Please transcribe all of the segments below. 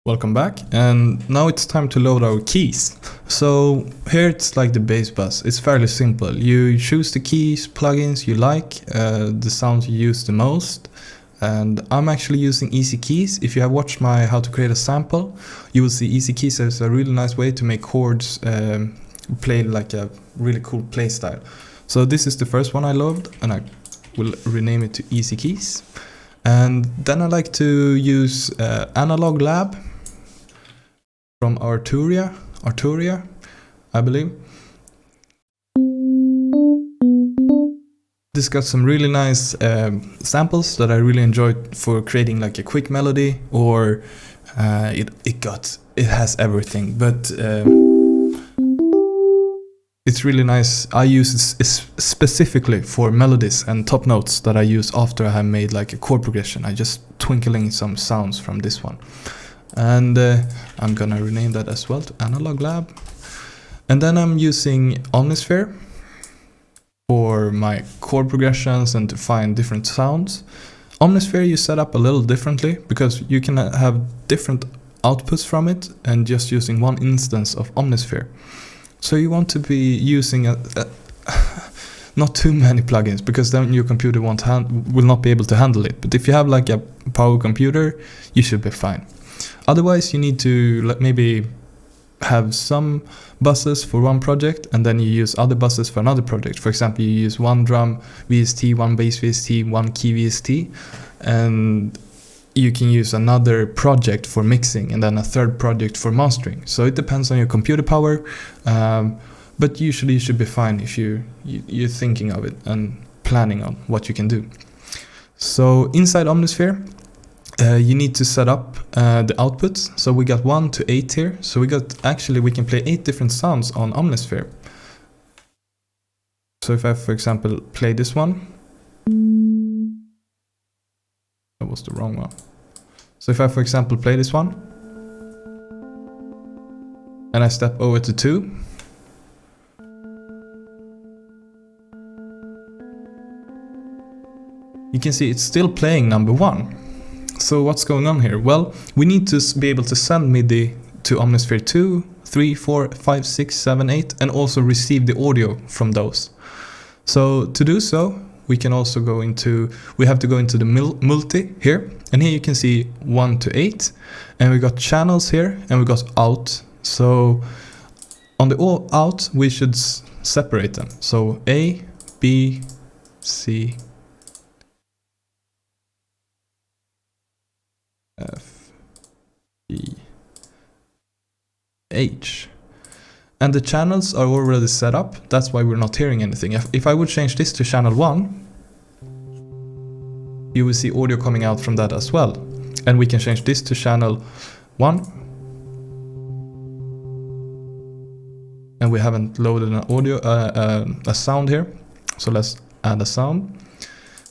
Welcome back, and now it's time to load our keys. So here it's like the bass bus. It's fairly simple. You choose the keys, plugins you like, the sounds you use the most, and I'm actually using Easy Keys. If you have watched my how to create a sample, you will see Easy Keys as a really nice way to make chords play like a really cool play style. So this is the first one I loaded, and I will rename it to Easy Keys. And then I like to use Analog Lab from Arturia, I believe. This got some really nice samples that I really enjoyed for creating like a quick melody, or it has everything, but it's really nice. I use it specifically for melodies and top notes that I use after I have made like a chord progression. I just twinkling some sounds from this one. And I'm gonna rename that as well to Analog Lab. And then I'm using Omnisphere for my chord progressions and to find different sounds. Omnisphere you set up a little differently because you can have different outputs from it and just using one instance of Omnisphere. So you want to be using not too many plugins, because then your computer will not be able to handle it. But if you have like a power computer, you should be fine. Otherwise, you need to maybe have some buses for one project, and then you use other buses for another project. For example, you use one drum VST, one bass VST, one key VST, and you can use another project for mixing and then a third project for mastering. So it depends on your computer power, but usually you should be fine if you're thinking of it and planning on what you can do. So inside Omnisphere, you need to set up the outputs. So we got 1 to 8 here. So we can play 8 different sounds on Omnisphere. So if I, for example, play this one, that was the wrong one. So if I, for example, play this one, and I step over to 2, you can see it's still playing number 1. So what's going on here? Well, we need to be able to send MIDI to Omnisphere 2, 3, 4, 5, 6, 7, 8, and also receive the audio from those. So to do so, we have to go into the multi here, and here you can see 1 to 8, and we got channels here, and we got out. So on the out, we should separate them. So A, B, C, F, E, H. And the channels are already set up. That's why we're not hearing anything. If I would change this to channel 1, you will see audio coming out from that as well. And we can change this to channel 1. And we haven't loaded an audio, a sound here. So let's add a sound.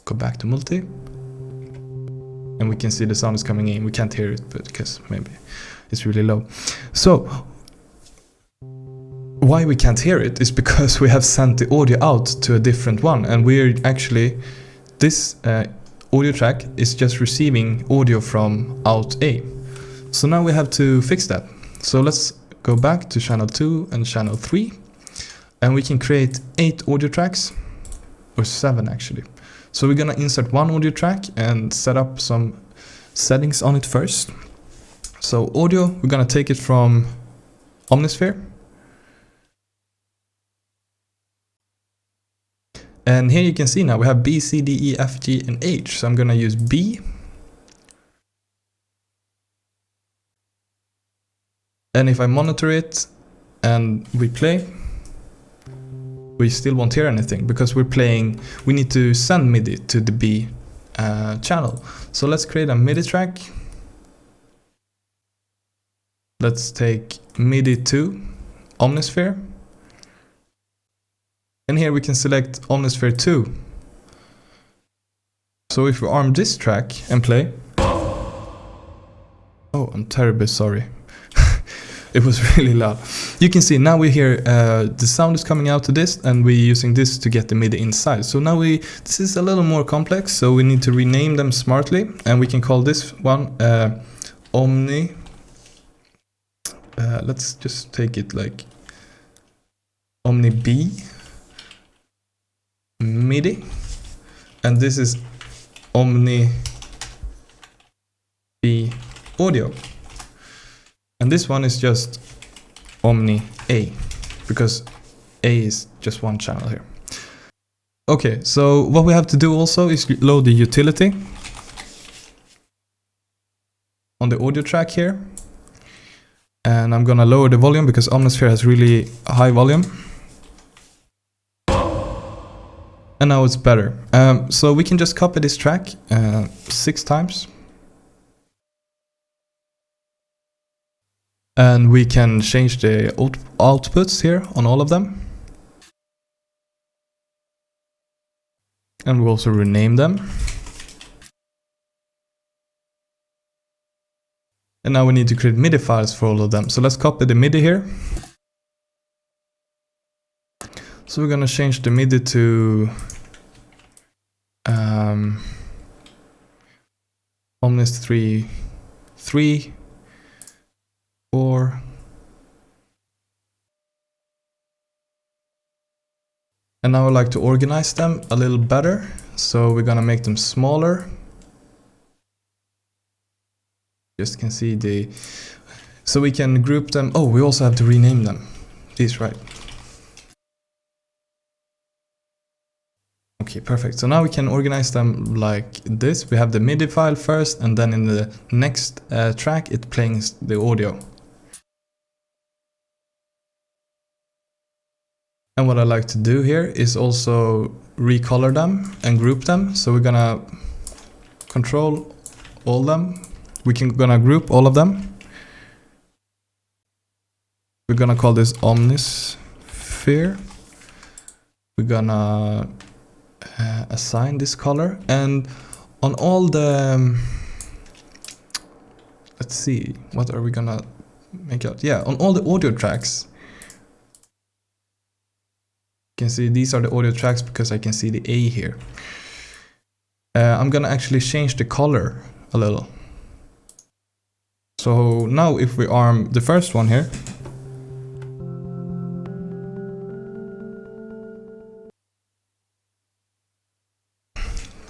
Go back to multi. And we can see the sound is coming in. We can't hear it, but because maybe it's really low. So why we can't hear it is because we have sent the audio out to a different one, and we're actually this audio track is just receiving audio from out A. So now we have to fix that. So let's go back to channel 2 and channel 3, and we can create 8 audio tracks, or 7 actually. So we're gonna insert one audio track and set up some settings on it first. So audio, we're gonna take it from Omnisphere. And here you can see now we have B, C, D, E, F, G, and H. So I'm gonna use B. And if I monitor it and we play, we still won't hear anything because we need to send MIDI to the B channel. So let's create a MIDI track. Let's take MIDI to Omnisphere. And here we can select Omnisphere 2. So if we arm this track and play. Oh, I'm terribly sorry. It was really loud. You can see now we hear the sound is coming out to this, and we're using this to get the MIDI inside. So now this is a little more complex, so we need to rename them smartly, and we can call this one Omni let's just take it like Omni B MIDI, and this is Omni B audio, and this one is just Omni A, because A is just one channel here. Okay, so what we have to do also is load the utility on the audio track here, and I'm gonna lower the volume because Omnisphere has really high volume. And now it's better. So we can just copy this track 6 times. And we can change the outputs here on all of them. And we'll also rename them. And now we need to create MIDI files for all of them. So let's copy the MIDI here. So we're gonna change the MIDI to Omnis 3, 3, 4. And now I would like to organize them a little better. So we're gonna make them smaller. Just can see the, so we can group them. Oh, we also have to rename them. These, right? Okay, perfect. So now we can organize them like this. We have the MIDI file first, and then in the next track it plays the audio. And what I like to do here is also recolor them and group them. So we're gonna control all them. Gonna group all of them. We're gonna call this Omnisphere. We're gonna assign this color, and on all the let's see, what are we gonna make out? Yeah, on all the audio tracks, you can see these are the audio tracks because I can see the A here. I'm gonna actually change the color a little. So now if we arm the first one here,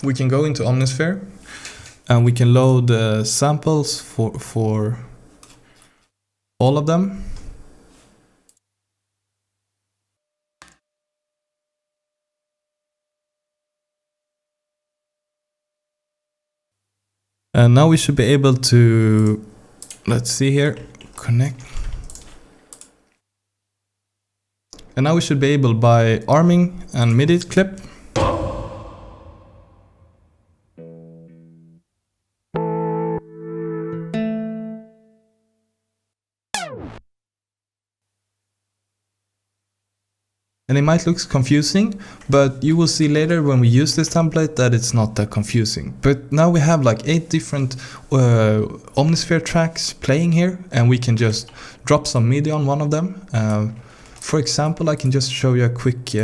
we can go into Omnisphere and we can load the samples for all of them. And now we should be able to, let's see here, connect. And now we should be able, by arming and MIDI clip, and it might look confusing, but you will see later when we use this template that it's not that confusing. But now we have like 8 different Omnisphere tracks playing here, and we can just drop some MIDI on one of them. For example, I can just show you a quick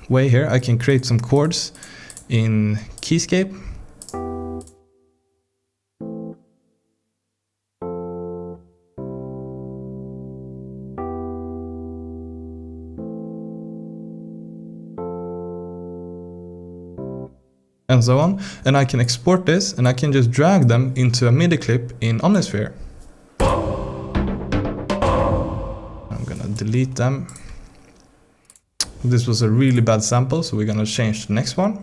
way here. I can create some chords in Keyscape. And so on, and I can export this, and I can just drag them into a MIDI clip in Omnisphere. I'm gonna delete them. This was a really bad sample, so we're gonna change the next one.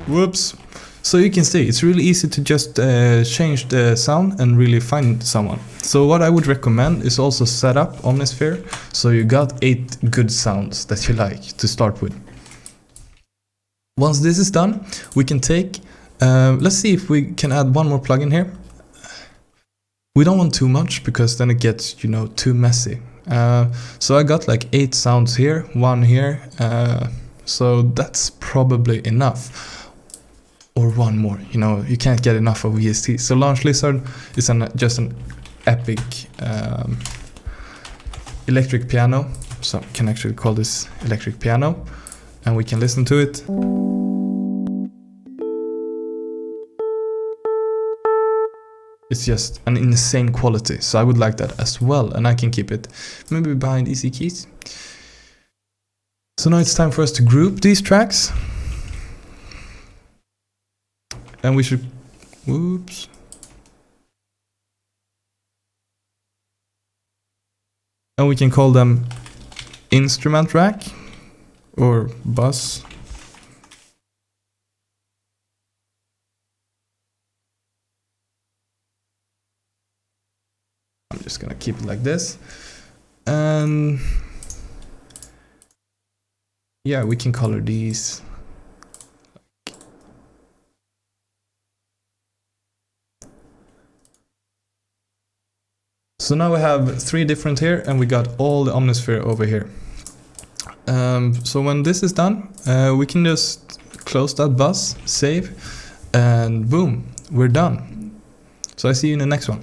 Whoops. So you can see it's really easy to just change the sound and really find someone. So what I would recommend is also set up Omnisphere so you got 8 good sounds that you like to start with. Once this is done, we can take, let's see if we can add one more plugin here. We don't want too much because then it gets, you know, too messy. So I got like 8 sounds here, 1 here, so that's probably enough. Or 1 more, you know, you can't get enough of VST. So Launch Lizard is just an epic electric piano. So I can actually call this electric piano, and we can listen to it. It's just an insane quality, so I would like that as well, and I can keep it maybe behind easy keys. So now it's time for us to group these tracks. And we should, whoops. And we can call them instrument rack or bus. I'm just gonna keep it like this. And yeah, we can color these. So now we have 3 different here, and we got all the Omnisphere over here. So when this is done, we can just close that bus, save, and boom, we're done. So I see you in the next one.